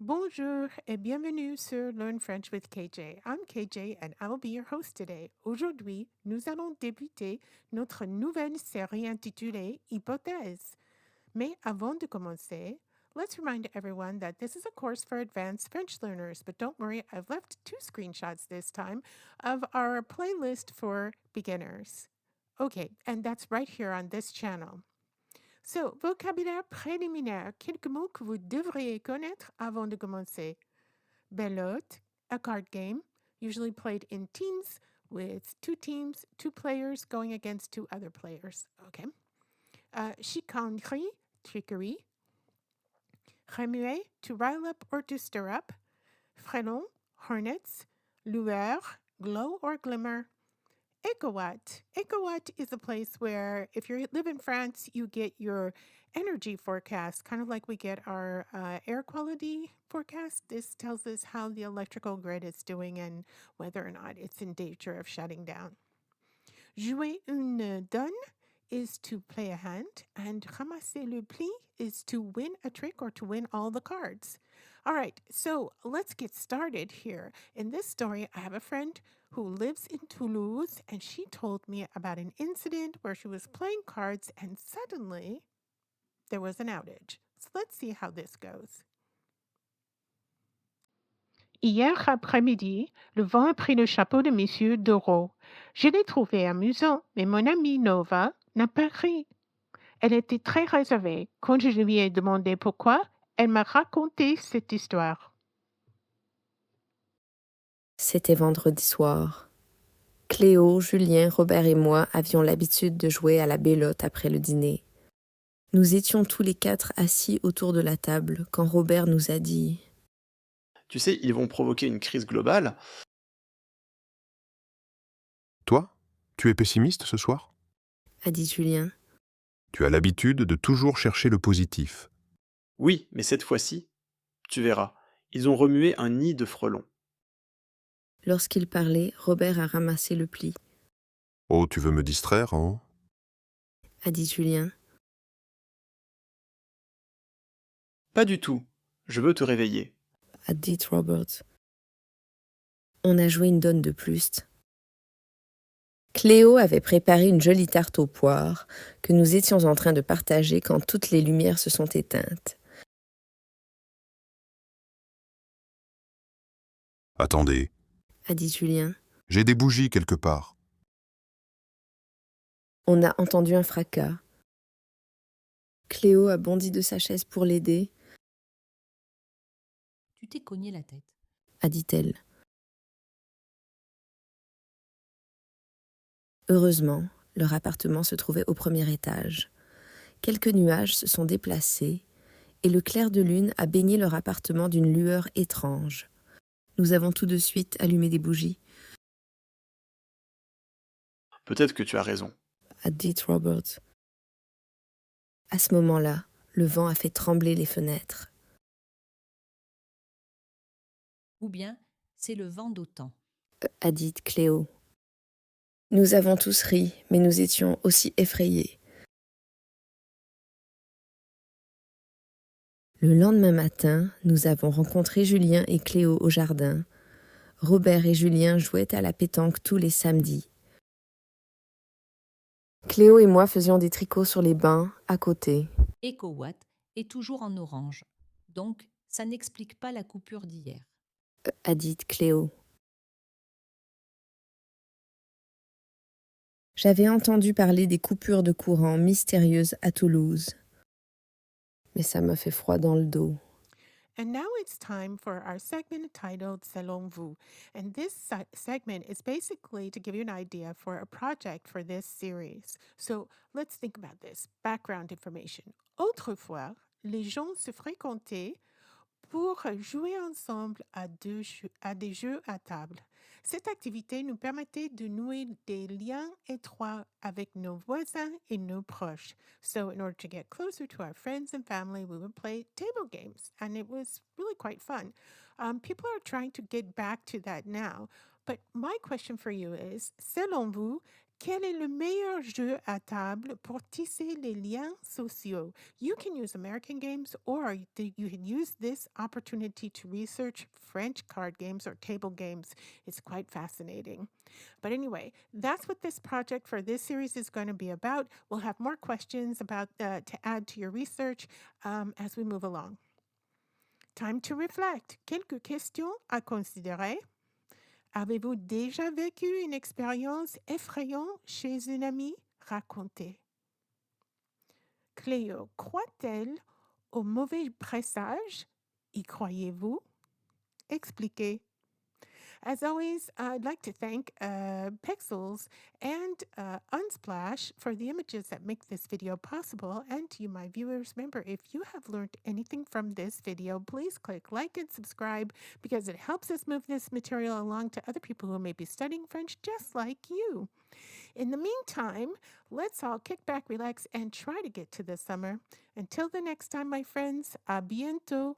Bonjour et bienvenue sur Learn French with KJ. I'm KJ and I will be your host today. Aujourd'hui, nous allons débuter notre nouvelle série intitulée Hypothèse. Mais avant de commencer, let's remind everyone that this is a course for advanced French learners, but don't worry, I've left 2 screenshots this time of our playlist for beginners. Okay, and that's right here on this channel. So, vocabulaire préliminaire, quelques mots que vous devriez connaître avant de commencer. Belote, a card game, usually played in teams with 2 teams, 2 players going against 2 other players. Okay. Chicanerie, trickery. Remuer, to rile up or to stir up. Frelon, hornets. Lueur, glow or glimmer. EcoWatt. EcoWatt is a place where, if you live in France, you get your energy forecast, kind of like we get our air quality forecast. This tells us how the electrical grid is doing and whether or not it's in danger of shutting down. Jouer une donne is to play a hand, and ramasser le pli is to win a trick or to win all the cards. All right, so let's get started here. In this story, I have a friend who lives in Toulouse, and she told me about an incident where she was playing cards and suddenly there was an outage. So let's see how this goes. Hier après-midi, le vent a pris le chapeau de Monsieur Doro. Je l'ai trouvé amusant, mais mon amie Nova n'a pas ri. Elle était très réservée. Quand je lui ai demandé pourquoi, elle m'a raconté cette histoire. C'était vendredi soir. Cléo, Julien, Robert et moi avions l'habitude de jouer à la belote après le dîner. Nous étions tous les 4 assis autour de la table quand Robert nous a dit Tu sais, ils vont provoquer une crise globale. Toi, tu es pessimiste ce soir ? a dit Julien. Tu as l'habitude de toujours chercher le positif. Oui, mais cette fois-ci, tu verras, ils ont remué un nid de frelons. Lorsqu'il parlait, Robert a ramassé le pli, Oh, tu veux me distraire, hein ? a dit Julien. Pas du tout, je veux te réveiller. A dit Robert. On a joué une donne de plus. Cléo avait préparé une jolie tarte aux poires que nous étions en train de partager quand toutes les lumières se sont éteintes. Attendez, A dit Julien. j'ai des bougies quelque part. On a entendu un fracas. Cléo a bondi de sa chaise pour l'aider, Tu t'es cogné la tête. a dit-elle. Heureusement, leur appartement se trouvait au premier étage. Quelques nuages se sont déplacés et le clair de lune a baigné leur appartement d'une lueur étrange. Nous avons tout de suite allumé des bougies, Peut-être que tu as raison. a dit Robert. À ce moment-là, le vent a fait trembler les fenêtres. Ou bien, c'est le vent d'autant. A dit Cléo. Nous avons tous ri, mais nous étions aussi effrayés. Le lendemain matin, nous avons rencontré Julien et Cléo au jardin. Robert et Julien jouaient à la pétanque tous les samedis. Cléo et moi faisions des tricots sur les bancs, à côté. EcoWatt est toujours en orange. Donc, ça n'explique pas la coupure d'hier. A dit Cléo. J'avais entendu parler des coupures de courant mystérieuses à Toulouse. Mais ça m'a fait froid dans le dos. And now it's time for our segment titled Selon vous. And this segment is basically to give you an idea for a project for this series. So let's think about this. Background information. Autrefois, les gens se fréquentaient pour jouer ensemble à des jeux à table. Cette activité nous permettait de nouer des liens étroits avec nos voisins et nos proches. So in order to get closer to our friends and family, we would play table games, and it was really quite fun. People are trying to get back to that now. But my question for you is, selon vous, Quel est le meilleur jeu à table pour tisser les liens sociaux? You can use American games, or you can use this opportunity to research French card games or table games. It's quite fascinating. But anyway, that's what this project for this series is going to be about. We'll have more questions about to add to your research as we move along. Time to reflect. Quelques questions à considérer. Avez-vous déjà vécu une expérience effrayante chez une amie? Racontez. Cléo, croit-elle au mauvais présage? Y croyez-vous? Expliquez. As always, I'd like to thank Pexels and Unsplash for the images that make this video possible. And to you, my viewers, remember, if you have learned anything from this video, please click like and subscribe because it helps us move this material along to other people who may be studying French just like you. In the meantime, let's all kick back, relax, and try to get to the summer. Until the next time, my friends, à bientôt.